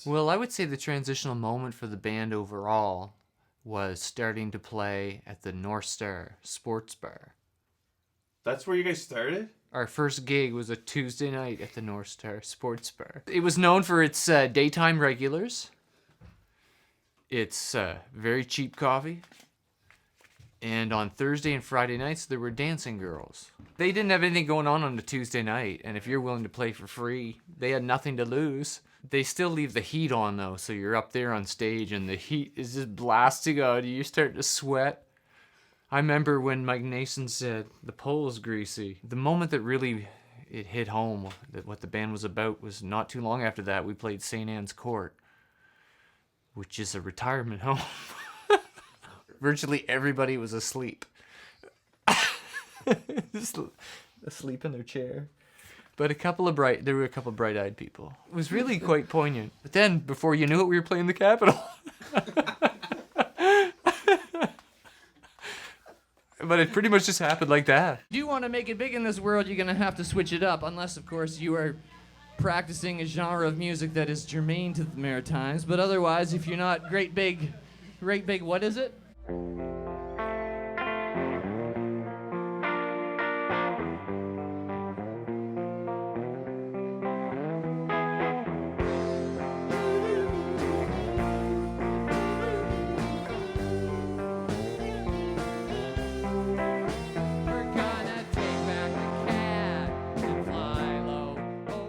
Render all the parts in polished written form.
Well, I would say the transitional moment for the band overall was starting to play at the North Star Sports Bar. That's where you guys started? Our first gig was a Tuesday night at the North Star Sports Bar. It was known for its daytime regulars. It's very cheap coffee. And on Thursday and Friday nights, there were dancing girls. They didn't have anything going on a Tuesday night, and if you're willing to play for free, they had nothing to lose. They still leave the heat on, though, so you're up there on stage, and the heat is just blasting out. You start to sweat. I remember when Mike Nason said, the pole is greasy. The moment that really it hit home, that what the band was about, was not too long after that, we played St. Anne's Court, which is a retirement home. Virtually everybody was asleep. Just asleep in their chair. But there were a couple bright-eyed people. It was really quite poignant. But then, before you knew it, we were playing the Capitol. But it pretty much just happened like that. If you want to make it big in this world, you're going to have to switch it up. Unless, of course, you are practicing a genre of music that is germane to the Maritimes. But otherwise, if you're not great big, what is it?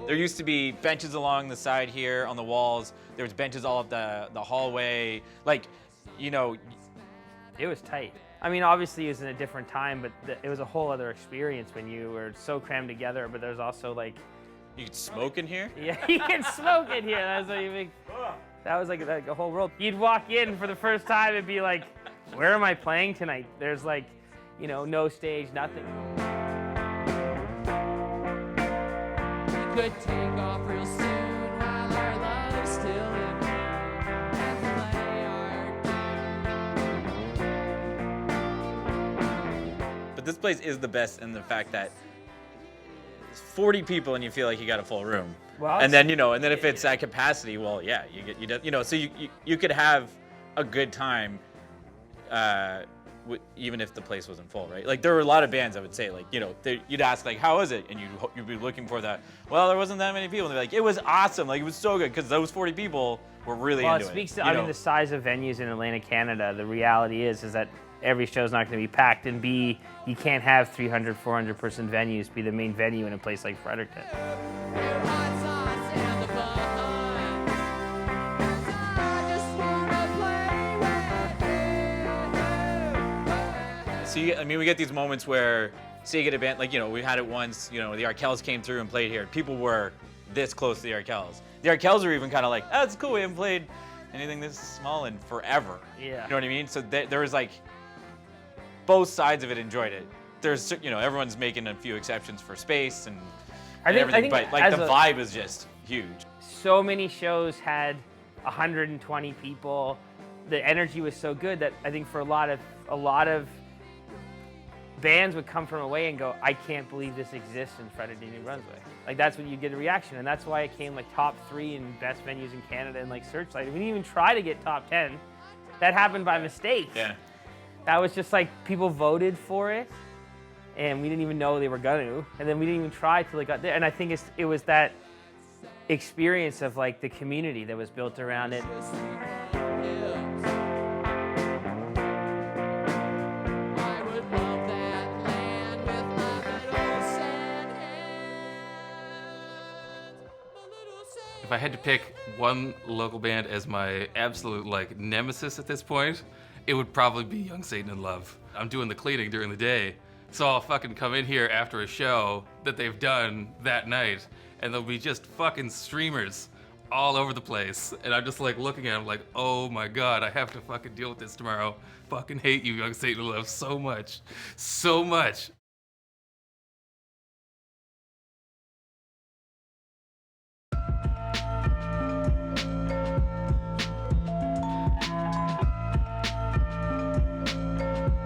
There used to be benches along the side here on the walls. There was benches all up the hallway. Like, you know. It was tight. I mean, obviously it was in a different time, but it was a whole other experience when you were so crammed together, but there's also like... You could smoke in here? Yeah, you can smoke in here. That was what you think. That was like a whole world. You'd walk in for the first time and be like, where am I playing tonight? There's like, you know, no stage, nothing. Could take off real soon while our love's still in and play our But this place is the best in the fact that it's 40 people and you feel like you got a full room. Well, and then, if it's at capacity, well, yeah, so you could have a good time, even if the place wasn't full, right? Like there were a lot of bands I would say, like, you'd ask like, how was it? And you'd be looking for that. Well, there wasn't that many people. And they're like, it was awesome. Like it was so good because those 40 people were really into it. Well, it speaks to, I mean, the size of venues in Atlantic, Canada. The reality is that every show's not going to be packed, and B, you can't have 300, 400 person venues be the main venue in a place like Fredericton. We get these moments where, say you get a band, like, we had it once, the Arkells came through and played here. People were this close to the Arkells. The Arkells are even kind of like, oh, it's cool, we haven't played anything this small in forever. Yeah. You know what I mean? So there was like, both sides of it enjoyed it. There's, everyone's making a few exceptions for space and everything, but like the vibe is just huge. So many shows had 120 people. The energy was so good that I think for a lot of bands would come from away and go, I can't believe this exists in Fredericton, New Brunswick. Like that's when you get a reaction, and that's why it came like top 3 in best venues in Canada and like Searchlight. We didn't even try to get top 10. That happened by mistake. Yeah. That was just like people voted for it, and we didn't even know they were gonna, and then we didn't even try till it got there. And I think it was that experience of like the community that was built around it. If I had to pick one local band as my absolute like nemesis at this point, it would probably be Young Satan in Love. I'm doing the cleaning during the day, so I'll fucking come in here after a show that they've done that night, and there'll be just fucking streamers all over the place, and I'm just like looking at them like, oh my god, I have to fucking deal with this tomorrow. Fucking hate you, Young Satan in Love, so much. So much.